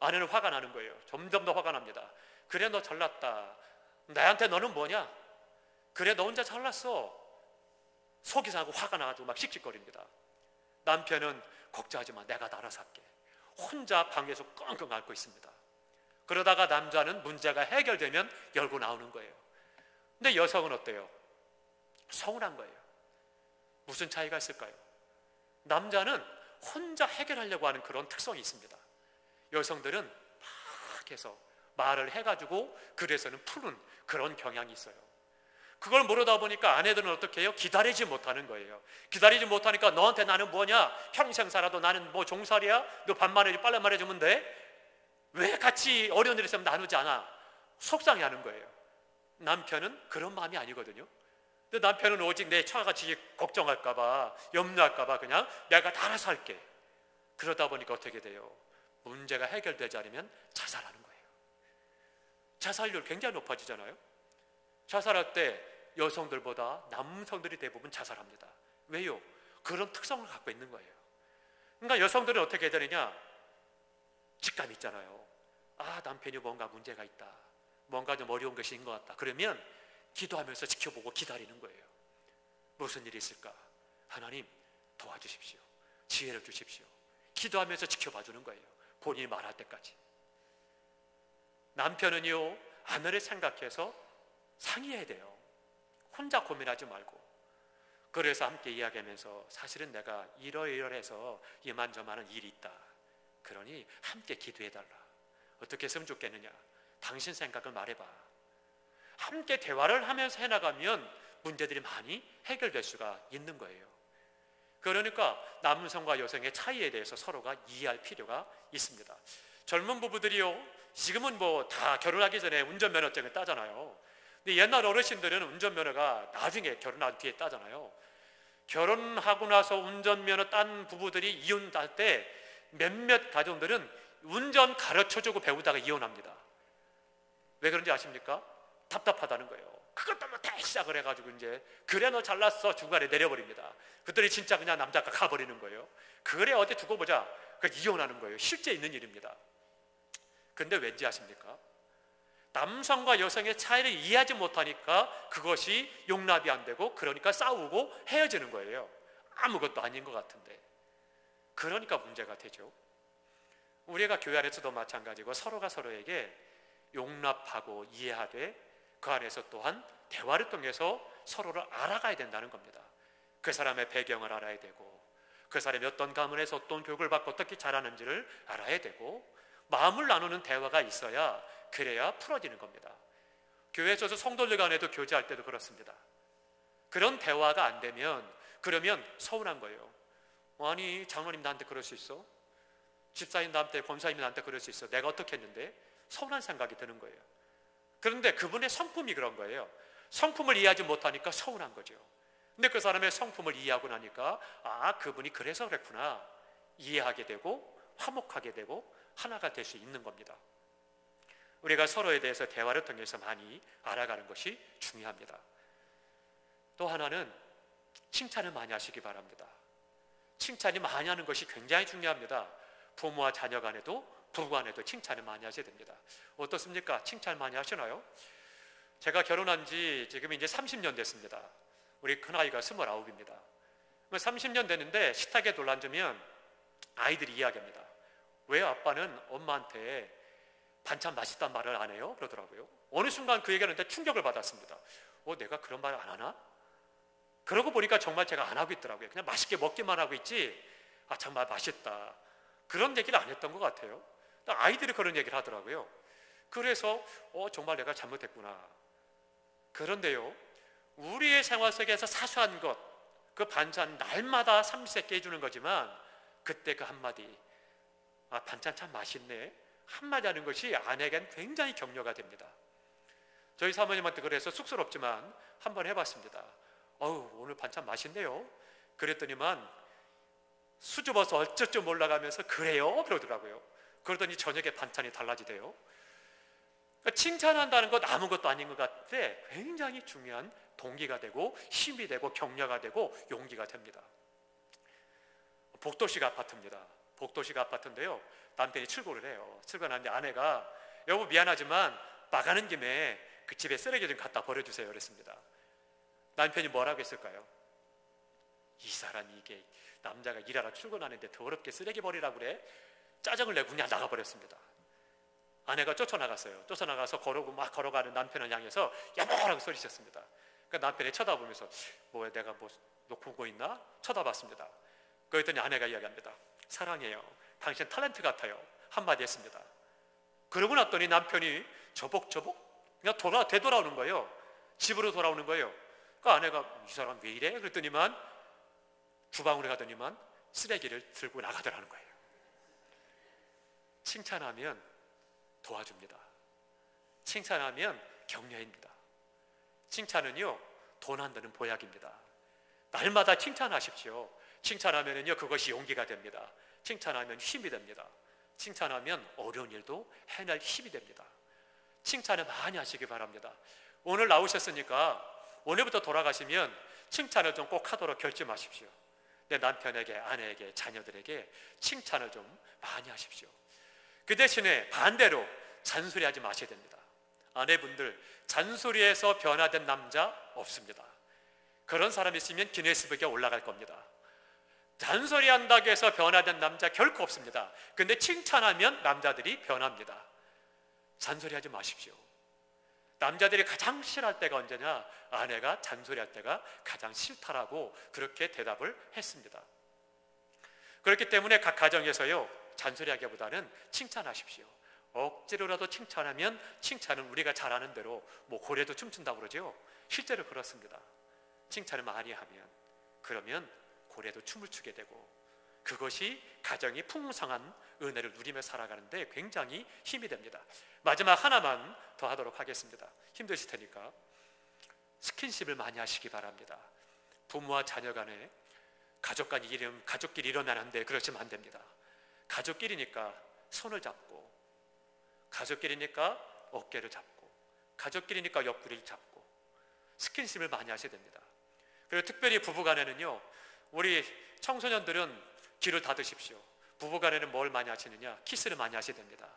아내는 화가 나는 거예요. 점점 더 화가 납니다. 그래, 너 잘났다. 나한테 너는 뭐냐? 그래, 너 혼자 잘났어. 속이 상하고 화가 나가지고 막 씩씩거립니다. 남편은 걱정하지 마, 내가 알아서 할게. 혼자 방에서 끙끙 앓고 있습니다. 그러다가 남자는 문제가 해결되면 열고 나오는 거예요. 근데 여성은 어때요? 서운한 거예요. 무슨 차이가 있을까요? 남자는 혼자 해결하려고 하는 그런 특성이 있습니다. 여성들은 막 해서 말을 해가지고 그래서는 푸는 그런 경향이 있어요. 그걸 모르다 보니까 아내들은 어떻게 해요? 기다리지 못하는 거예요. 기다리지 못하니까 너한테 나는 뭐냐? 평생 살아도 나는 뭐 종살이야? 너 밥만 해줘, 빨래만 해주면 돼? 왜 같이 어려운 일 있으면 나누지 않아? 속상해하는 거예요. 남편은 그런 마음이 아니거든요. 근데 남편은 오직 내 처가같이 걱정할까봐, 염려할까봐 그냥 내가 다 알아서 할게. 그러다 보니까 어떻게 돼요? 문제가 해결되지 않으면 자살하는 거예요. 자살률 굉장히 높아지잖아요. 자살할 때 여성들보다 남성들이 대부분 자살합니다. 왜요? 그런 특성을 갖고 있는 거예요. 그러니까 여성들은 어떻게 해야 되느냐? 직감이 있잖아요. 아, 남편이 뭔가 문제가 있다. 뭔가 좀 어려운 것이 있는 것 같다. 그러면 기도하면서 지켜보고 기다리는 거예요. 무슨 일이 있을까? 하나님 도와주십시오. 지혜를 주십시오. 기도하면서 지켜봐 주는 거예요. 본인이 말할 때까지. 남편은요, 아내를 생각해서 상의해야 돼요. 혼자 고민하지 말고. 그래서 함께 이야기하면서 사실은 내가 이러이러해서 이만저만한 일이 있다. 그러니 함께 기도해달라. 어떻게 했으면 좋겠느냐? 당신 생각을 말해봐. 함께 대화를 하면서 해나가면 문제들이 많이 해결될 수가 있는 거예요. 그러니까 남성과 여성의 차이에 대해서 서로가 이해할 필요가 있습니다. 젊은 부부들이요, 지금은 뭐 다 결혼하기 전에 운전면허증을 따잖아요. 근데 옛날 어르신들은 운전면허가 나중에 결혼한 뒤에 따잖아요. 결혼하고 나서 운전면허 딴 부부들이 이혼할 때 몇몇 가정들은 운전 가르쳐주고 배우다가 이혼합니다. 왜 그런지 아십니까? 답답하다는 거예요. 그것도 뭐 다 시작을 해가지고 이제 그래 너 잘났어 중간에 내려버립니다. 그들이 진짜 그냥 남자가 가버리는 거예요. 그래 어디 두고 보자. 그래서 이혼하는 거예요. 실제 있는 일입니다. 근데 왠지 아십니까? 남성과 여성의 차이를 이해하지 못하니까 그것이 용납이 안 되고 그러니까 싸우고 헤어지는 거예요. 아무것도 아닌 것 같은데. 그러니까 문제가 되죠. 우리가 교회 안에서도 마찬가지고 서로가 서로에게 용납하고 이해하되 그 안에서 또한 대화를 통해서 서로를 알아가야 된다는 겁니다. 그 사람의 배경을 알아야 되고 그 사람이 어떤 가문에서 어떤 교육을 받고 어떻게 자라는지를 알아야 되고 마음을 나누는 대화가 있어야 그래야 풀어지는 겁니다. 교회에서 성도들 간에도 교제할 때도 그렇습니다. 그런 대화가 안 되면 그러면 서운한 거예요. 아니 장로님 나한테 그럴 수 있어? 집사님 나한테 권사님이 나한테 그럴 수 있어? 내가 어떻게 했는데? 서운한 생각이 드는 거예요. 그런데 그분의 성품이 그런 거예요. 성품을 이해하지 못하니까 서운한 거죠. 근데 그 사람의 성품을 이해하고 나니까 그분이 그래서 그랬구나 이해하게 되고 화목하게 되고 하나가 될 수 있는 겁니다. 우리가 서로에 대해서 대화를 통해서 많이 알아가는 것이 중요합니다. 또 하나는 칭찬을 많이 하시기 바랍니다. 칭찬이 많이 하는 것이 굉장히 중요합니다. 부모와 자녀 간에도 부부 간에도 칭찬을 많이 하셔야 됩니다. 어떻습니까? 칭찬 많이 하시나요? 제가 결혼한 지 지금 이제 30년 됐습니다. 우리 큰아이가 29입니다. 30년 됐는데 식탁에 둘러앉으면 아이들이 이야기합니다. 왜 아빠는 엄마한테 반찬 맛있단 말을 안 해요? 그러더라고요. 어느 순간 그 얘기하는데 충격을 받았습니다. 내가 그런 말 안 하나? 그러고 보니까 정말 제가 안 하고 있더라고요. 그냥 맛있게 먹기만 하고 있지 정말 맛있다 그런 얘기를 안 했던 것 같아요. 아이들이 그런 얘기를 하더라고요. 그래서 정말 내가 잘못했구나. 그런데요, 우리의 생활 속에서 사소한 것, 그 반찬 날마다 삼시세끼 해주는 거지만 그때 그 한마디, 반찬 참 맛있네 한마디 하는 것이 아내에겐 굉장히 격려가 됩니다. 저희 사모님한테 그래서 쑥스럽지만 한번 해봤습니다. 오늘 반찬 맛있네요. 그랬더니만 수줍어서 어쩔 줄 몰라가면서 그래요? 그러더라고요. 그러더니 저녁에 반찬이 달라지대요. 그러니까 칭찬한다는 것 아무것도 아닌 것 같은데 굉장히 중요한 동기가 되고 힘이 되고 격려가 되고 용기가 됩니다. 복도식 아파트입니다. 복도식 아파트인데요, 남편이 출근을 해요. 출근하는데 아내가 여보 미안하지만 나가는 김에 그 집에 쓰레기 좀 갖다 버려주세요 그랬습니다. 남편이 뭐라고 했을까요? 이 사람이 이게 남자가 일하러 출근하는데 더럽게 쓰레기 버리라고 그래? 짜증을 내고 그냥 나가버렸습니다. 아내가 쫓아나갔어요. 쫓아나가서 막 걸어가는 남편을 향해서 여보라고 소리쳤습니다. 그러니까 남편이 쳐다보면서 내가 놓고 오고 있나? 쳐다봤습니다. 그랬더니 아내가 이야기합니다. 사랑해요. 당신 탤런트 같아요. 한마디 했습니다. 그러고 났더니 남편이 저벅저벅 그냥 되돌아오는 거예요. 집으로 돌아오는 거예요. 그러니까 아내가 이 사람 왜 이래? 그랬더니만 주방으로 가더니만 쓰레기를 들고 나가더라는 거예요. 칭찬하면 도와줍니다. 칭찬하면 격려입니다. 칭찬은요, 돈 안 드는 보약입니다. 날마다 칭찬하십시오. 칭찬하면은요, 그것이 용기가 됩니다. 칭찬하면 힘이 됩니다. 칭찬하면 어려운 일도 해낼 힘이 됩니다. 칭찬을 많이 하시기 바랍니다. 오늘 나오셨으니까 오늘부터 돌아가시면 칭찬을 좀 꼭 하도록 결심하십시오. 내 남편에게, 아내에게, 자녀들에게 칭찬을 좀 많이 하십시오. 그 대신에 반대로 잔소리하지 마셔야 됩니다. 아내분들, 잔소리에서 변화된 남자 없습니다. 그런 사람 있으면 기네스북에 올라갈 겁니다. 잔소리한다고 해서 변화된 남자 결코 없습니다. 근데 칭찬하면 남자들이 변합니다. 잔소리하지 마십시오. 남자들이 가장 싫어할 때가 언제냐? 아내가 잔소리할 때가 가장 싫다라고 그렇게 대답을 했습니다. 그렇기 때문에 각 가정에서요, 잔소리하기보다는 칭찬하십시오. 억지로라도 칭찬하면 칭찬은 우리가 잘하는 대로 고래도 춤춘다고 그러죠. 실제로 그렇습니다. 칭찬을 많이 하면 그러면 고래도 춤을 추게 되고 그것이 가정이 풍성한 은혜를 누리며 살아가는데 굉장히 힘이 됩니다. 마지막 하나만 더 하도록 하겠습니다. 힘드실 테니까 스킨십을 많이 하시기 바랍니다. 부모와 자녀 간에 가족끼리 이러면 안 돼. 그러시면 안 됩니다. 가족끼리니까 손을 잡고, 가족끼리니까 어깨를 잡고, 가족끼리니까 옆구리를 잡고 스킨십을 많이 하셔야 됩니다. 그리고 특별히 부부간에는요, 우리 청소년들은 귀를 닫으십시오. 부부간에는 뭘 많이 하시느냐? 키스를 많이 하셔야 됩니다.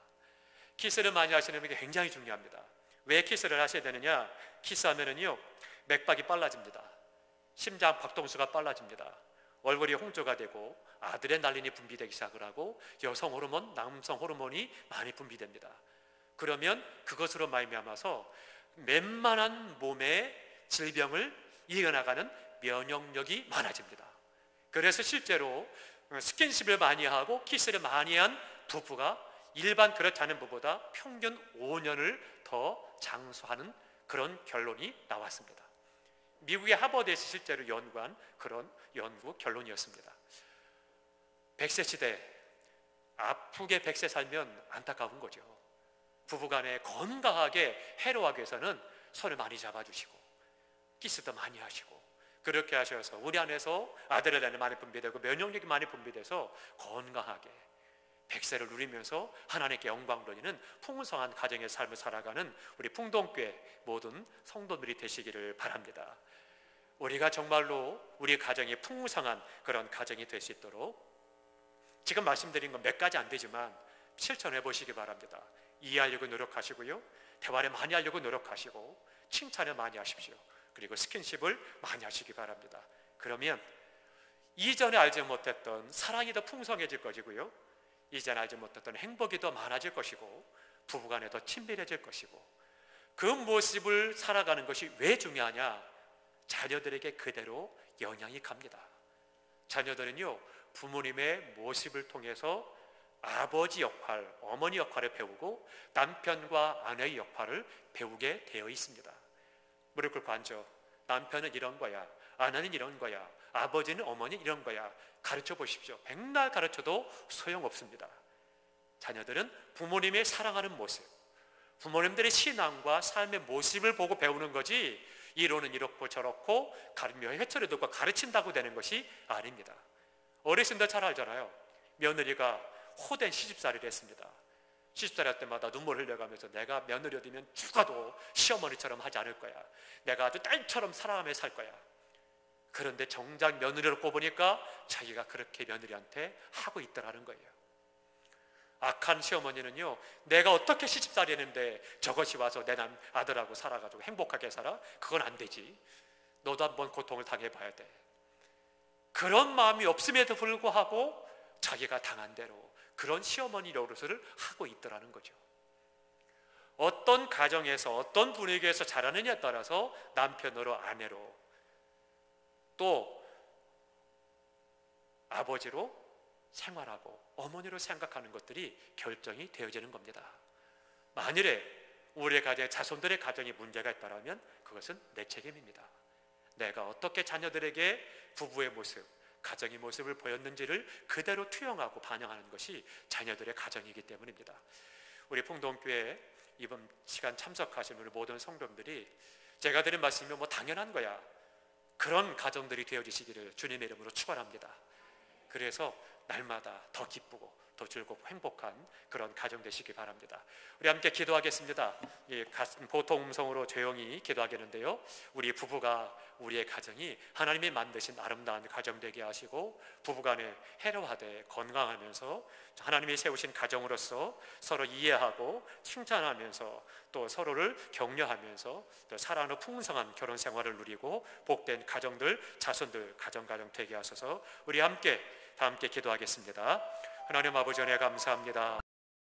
키스를 많이 하시는 게 굉장히 중요합니다. 왜 키스를 하셔야 되느냐? 키스하면은요, 맥박이 빨라집니다. 심장 박동수가 빨라집니다. 얼굴이 홍조가 되고 아드레날린이 분비되기 시작을 하고 여성 호르몬, 남성 호르몬이 많이 분비됩니다. 그러면 그것으로 말미암아서 웬만한 몸의 질병을 이겨나가는 면역력이 많아집니다. 그래서 실제로 스킨십을 많이 하고 키스를 많이 한 부부가 일반 그렇지 않은 부부보다 평균 5년을 더 장수하는 그런 결론이 나왔습니다. 미국의 하버드에서 실제로 연구한 그런 연구 결론이었습니다. 100세 시대, 아프게 100세 살면 안타까운 거죠. 부부간에 건강하게 해로하기 위해서는 손을 많이 잡아주시고 키스도 많이 하시고, 그렇게 하셔서 우리 안에서 아드레날린이 많이 분비되고 면역력이 많이 분비돼서 건강하게 100세를 누리면서 하나님께 영광 돌리는 풍성한 가정의 삶을 살아가는 우리 풍동교회 모든 성도들이 되시기를 바랍니다. 우리가 정말로 우리 가정이 풍성한 그런 가정이 될 수 있도록 지금 말씀드린 건 몇 가지 안 되지만 실천해 보시기 바랍니다. 이해하려고 노력하시고요, 대화를 많이 하려고 노력하시고, 칭찬을 많이 하십시오. 그리고 스킨십을 많이 하시기 바랍니다. 그러면 이전에 알지 못했던 사랑이 더 풍성해질 것이고요, 이전에 알지 못했던 행복이 더 많아질 것이고, 부부간에 더 친밀해질 것이고, 그 모습을 살아가는 것이 왜 중요하냐? 자녀들에게 그대로 영향이 갑니다. 자녀들은요, 부모님의 모습을 통해서 아버지 역할, 어머니 역할을 배우고 남편과 아내의 역할을 배우게 되어 있습니다. 무릎 꿇고 앉아. 남편은 이런 거야, 아내는 이런 거야, 아버지는 어머니 이런 거야, 가르쳐 보십시오. 백날 가르쳐도 소용없습니다. 자녀들은 부모님의 사랑하는 모습, 부모님들의 신앙과 삶의 모습을 보고 배우는 거지, 이론은 이렇고 저렇고 회초리 듣고 가르친다고 되는 것이 아닙니다. 어르신들 잘 알잖아요. 며느리가 호된 시집살이를 했습니다. 시집살이 할 때마다 눈물 흘려가면서 내가 며느리 되면 죽어도 시어머니처럼 하지 않을 거야, 내가 아주 딸처럼 사랑하며 살 거야. 그런데 정작 며느리를 꼽으니까 자기가 그렇게 며느리한테 하고 있더라는 거예요. 악한 시어머니는요, 내가 어떻게 시집살이 했는데 저것이 와서 내 아들하고 살아가지고 행복하게 살아? 그건 안 되지. 너도 한번 고통을 당해봐야 돼. 그런 마음이 없음에도 불구하고 자기가 당한 대로 그런 시어머니 노릇을 하고 있더라는 거죠. 어떤 가정에서 어떤 분위기에서 자라느냐에 따라서 남편으로, 아내로, 또 아버지로 생활하고 어머니로 생각하는 것들이 결정이 되어지는 겁니다. 만일에 우리의 가정에 자손들의 가정이 문제가 있다면 그것은 내 책임입니다. 내가 어떻게 자녀들에게 부부의 모습, 가정의 모습을 보였는지를 그대로 투영하고 반영하는 것이 자녀들의 가정이기 때문입니다. 우리 풍동교회 이번 시간 참석하신 우리 모든 성도들이 제가 드린 말씀이 뭐 당연한 거야, 그런 가정들이 되어지시기를 주님의 이름으로 축원합니다. 그래서 날마다 더 기쁘고 더 즐겁고 행복한 그런 가정 되시기 바랍니다. 우리 함께 기도하겠습니다. 보통 음성으로 조용히 기도하겠는데요, 우리 부부가, 우리의 가정이 하나님이 만드신 아름다운 가정 되게 하시고, 부부간에 해로하되 건강하면서 하나님이 세우신 가정으로서 서로 이해하고 칭찬하면서 또 서로를 격려하면서 또 사랑으로 풍성한 결혼 생활을 누리고 복된 가정들, 자손들, 가정 되게 하소서. 우리 다 함께 기도하겠습니다. 하나님 아버지, 은혜 감사합니다.